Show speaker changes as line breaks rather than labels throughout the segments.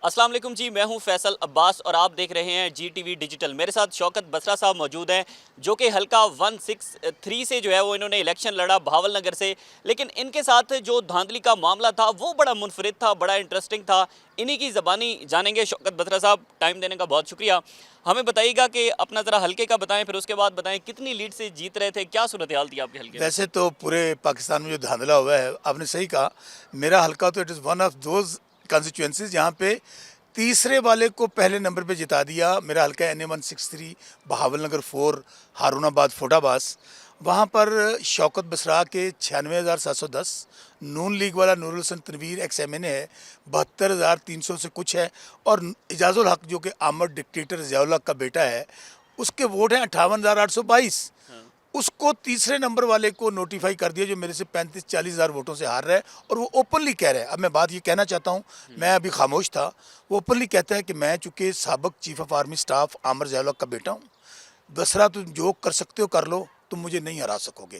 السلام علیکم جی، میں ہوں فیصل عباس اور آپ دیکھ رہے ہیں جی ٹی وی ڈیجیٹل۔ میرے ساتھ شوکت بسرا صاحب موجود ہیں جو کہ حلقہ 163 سے جو ہے وہ انہوں نے الیکشن لڑا بہاول نگر سے، لیکن ان کے ساتھ جو دھاندلی کا معاملہ تھا وہ بڑا منفرد تھا، بڑا انٹرسٹنگ تھا۔ انہی کی زبانی جانیں گے۔ شوکت بسرا صاحب، ٹائم دینے کا بہت شکریہ۔ ہمیں بتائیے گا کہ اپنا ذرا حلقے کا بتائیں، پھر اس کے بعد بتائیں کتنی لیڈ سے جیت رہے تھے، کیا صورتحال تھی آپ کے حلقے میں؟
ویسے تو پورے پاکستان میں جو دھاندلا ہوا ہے، آپ نے صحیح کہا، میرا حلقہ تو it is one of those constituencies جہاں پہ تیسرے والے کو پہلے نمبر پہ جتا دیا۔ میرا حلقہ NA 163 بہاول نگر 4 ہارون آباد فوٹا باس، وہاں پر شوکت بسرا کے 96,710، نون لیگ والا نور الحسن تنویر ایکس MNA ہے 72,300 سے کچھ ہے، اور اعجاز الحق جو کہ آمد ڈکٹیٹر ضیاء الحق کا بیٹا ہے، اس کے ووٹ ہیں 58,822۔ اس کو تیسرے نمبر والے کو نوٹیفائی کر دیا جو میرے سے 35-40 ہزار ووٹوں سے ہار رہا ہے، اور وہ اوپنلی کہہ رہا ہے۔ اب میں بات یہ کہنا چاہتا ہوں، میں ابھی خاموش تھا، وہ اوپنلی کہتا ہے کہ میں چونکہ سابق چیف آف آرمی سٹاف عامر ضیاء الحق کا بیٹا ہوں، بسرا تم جو کر سکتے ہو کر لو، تم مجھے نہیں ہرا سکو گے۔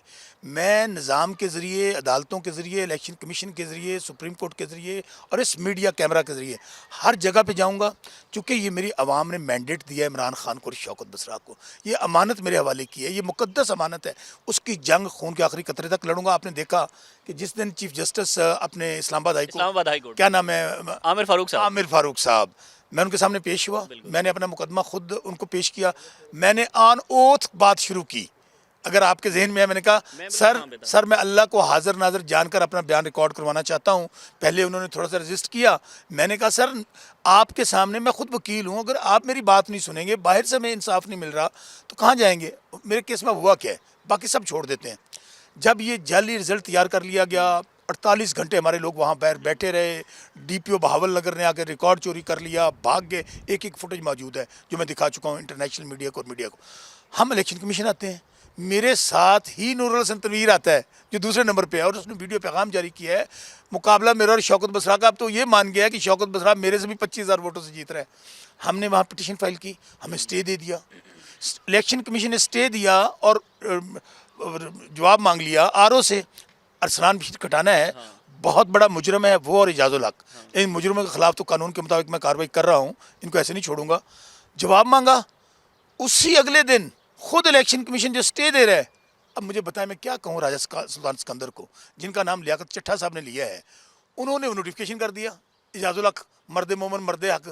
میں نظام کے ذریعے، عدالتوں کے ذریعے، الیکشن کمیشن کے ذریعے، سپریم کورٹ کے ذریعے اور اس میڈیا کیمرہ کے ذریعے ہر جگہ پہ جاؤں گا، چونکہ یہ میری عوام نے مینڈیٹ دیا ہے عمران خان کو اور شوکت بسرا کو، یہ امانت میرے حوالے کی ہے، یہ مقدس امانت ہے، اس کی جنگ خون کے آخری قطرے تک لڑوں گا۔ آپ نے دیکھا کہ جس دن چیف جسٹس اپنے اسلام آباد ہائی کورٹ، کیا نام ہے، عامر فاروق صاحب، میں ان کے سامنے پیش ہوا، میں نے اپنا مقدمہ خود ان کو پیش کیا، میں نے آن اوتھ بات شروع کی۔ اگر آپ کے ذہن میں ہے، میں نے کہا سر میں اللہ کو حاضر ناظر جان کر اپنا بیان ریکارڈ کروانا چاہتا ہوں۔ پہلے انہوں نے تھوڑا سا رجسٹ کیا، میں نے کہا سر آپ کے سامنے میں خود وکیل ہوں، اگر آپ میری بات نہیں سنیں گے، باہر سے ہمیں انصاف نہیں مل رہا تو کہاں جائیں گے؟ میرے کیس میں ہوا کیا ہے، باقی سب چھوڑ دیتے ہیں۔ جب یہ جعلی رزلٹ تیار کر لیا گیا، 48 گھنٹے ہمارے لوگ وہاں باہر بیٹھے رہے، DPO بہاول نگر نے آ کے ریکارڈ چوری کر لیا، بھاگ گئے، ایک فوٹیج موجود ہے جو میں دکھا چکا ہوں انٹرنیشنل میڈیا کو اور میڈیا کو۔ ہم الیکشن کمیشن آتے ہیں، میرے ساتھ ہی نور الحسن تنویر آتا ہے جو دوسرے نمبر پہ ہے، اور اس نے ویڈیو پیغام جاری کیا ہے، مقابلہ میرا اور شوکت بسرا کا۔ اب تو یہ مان گیا کہ شوکت بسرا میرے سے بھی 25,000 ووٹوں سے جیت رہا ہے۔ ہم نے وہاں پٹیشن فائل کی، ہمیں سٹے دے دیا، الیکشن کمیشن نے سٹے دیا اور جواب مانگ لیا RO سے۔ ارسلان بشیر کھٹانا ہے، بہت بڑا مجرم ہے وہ اور اعجاز الحق، ان مجرموں کے خلاف تو قانون کے مطابق میں کارروائی کر رہا ہوں، ان کو ایسے نہیں چھوڑوں گا۔ جواب مانگا، اسی اگلے دن خود الیکشن کمیشن جو سٹے دے رہا ہے۔ اب مجھے بتائیں میں کیا کہوں راجہ سلطان سکندر کو، جن کا نام لیاقت چٹھا صاحب نے لیا ہے، انہوں نے نوٹیفیکیشن کر دیا، اعجاز الحق مرد مومن مرد حق،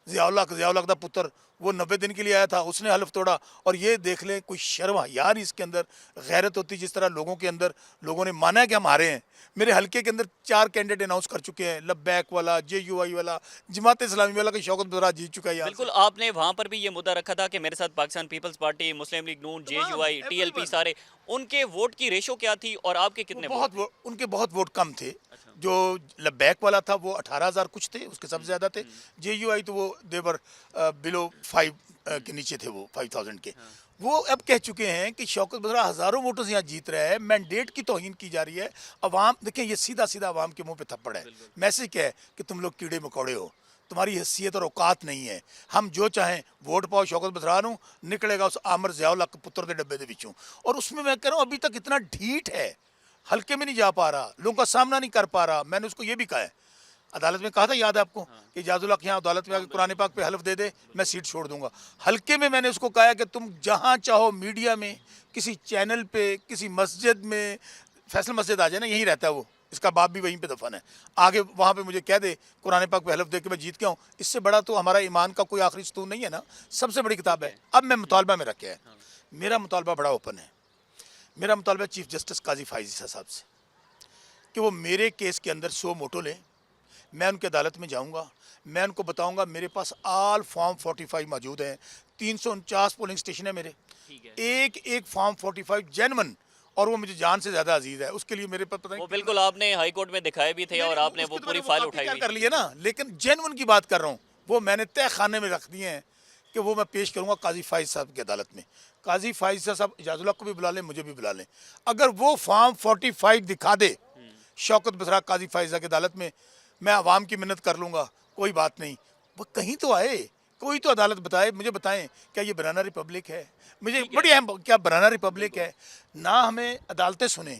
ضیاء الحق دا پتر، وہ 90 دن کے لیے آیا تھا، اس نے حلف توڑا۔ اور یہ دیکھ لیں، کوئی شرم حیا نہیں اس کے اندر، غیرت ہوتی جس طرح لوگوں کے اندر، لوگوں نے مانا ہے کہ ہم ہارے ہیں۔ میرے حلقے کے اندر 4 کینڈیڈیٹ اناؤنس کر چکے ہیں، لبیک والا، JUI والا، جماعت اسلامی والا، کہ شوکت بسرا جیت چکا ہے۔
بالکل، آپ نے وہاں پر بھی یہ مدعا رکھا تھا کہ میرے ساتھ پاکستان پیپلز پارٹی، مسلم لیگ نون، JUI، TLP، سارے ان کے ووٹ کی ریشو کیا تھی اور آپ کے کتنے ووٹ؟
ان کے بہت ووٹ کم تھے۔ جو لبیک والا تھا وہ 18,000 کچھ تھے، اس کے سب سے زیادہ تھے۔ JUI تو وہ دیور بلو 5 کے نیچے تھے، وہ 5,000 کے۔ وہ اب کہہ چکے ہیں کہ شوکت بسرا ہزاروں ووٹوں سے یہاں جیت رہا ہے، مینڈیٹ کی توہین کی جا رہی ہے۔ عوام دیکھیں، یہ سیدھا سیدھا عوام کے منہ پہ تھپڑ ہے۔ میسج کیا ہے کہ تم لوگ کیڑے مکوڑے ہو، تمہاری حیثیت اور اوقات نہیں ہے، ہم جو چاہیں ووٹ پاؤ شوکت بسرا نو، نکلے گا اس عامر ضیاء الحق پتر دے ڈبے دے وچوں۔ اور اس میں کہہ رہا ہوں ابھی تک اتنا ڈھیٹ ہے، حلقے میں نہیں جا پا رہا، لوگوں کا سامنا نہیں کر پا رہا۔ میں نے اس کو یہ بھی کہا ہے، عدالت میں کہا تھا، یاد ہے آپ کو، کہ اعجاز الحق یہاں عدالت میں آ کے قرآن پاک پہ حلف دے دے، میں سیٹ چھوڑ دوں گا۔ حلقے میں نے اس کو کہا ہے کہ تم جہاں چاہو، میڈیا میں، کسی چینل پہ، کسی مسجد میں، فیصل مسجد آ جائے نا، یہیں رہتا ہے وہ، اس کا باپ بھی وہیں پہ دفن ہے، آگے وہاں پہ مجھے کہہ دے قرآن پاک پہ حلف دے کے میں جیت گیا ہوں۔ اس سے بڑا تو ہمارا ایمان کا کوئی آخری ستون نہیں ہے نا، سب سے بڑی کتاب ہے۔ اب میں مطالبہ میں رکھا ہے، میرا مطالبہ بڑا اوپن ہے۔ میرا مطالبہ چیف جسٹس قاضی فائز صاحب سے کہ وہ میرے کیس کے اندر 100 موٹو لیں، میں ان کے عدالت میں جاؤں گا، میں ان کو بتاؤں گا میرے پاس آل فارم 45 موجود ہیں، 349 پولنگ اسٹیشن ہے میرے، ایک فارم 45 جینون، اور وہ مجھے جان سے زیادہ عزیز ہے۔ اس کے لیے میرے پاس پتہ نہیں،
بالکل آپ نے ہائی کورٹ میں دکھائے بھی تھے اور آپ نے وہ پوری فائل اٹھائی ہوئی
کر لی ہے نا، لیکن جینون کی بات کر رہا ہوں، وہ میں نے تہ خانے میں رکھ دیے ہیں کہ وہ میں پیش کروں گا قاضی فائز صاحب کی عدالت میں۔ قاضی فائز صاحب اعجاز الحق کو بھی بلا لیں، مجھے بھی بلا لیں، اگر وہ فارم 45 دکھا دے شوکت بسرا قاضی فائز کی عدالت میں عوام کی منت کر لوں گا، کوئی بات نہیں، وہ کہیں تو آئے، کوئی تو عدالت بتائے، مجھے بتائیں کیا یہ بنانا ریپبلک ہے؟ مجھے بڑی اہم، کیا بنانا ریپبلک ہے؟ نہ ہمیں عدالتیں سنیں،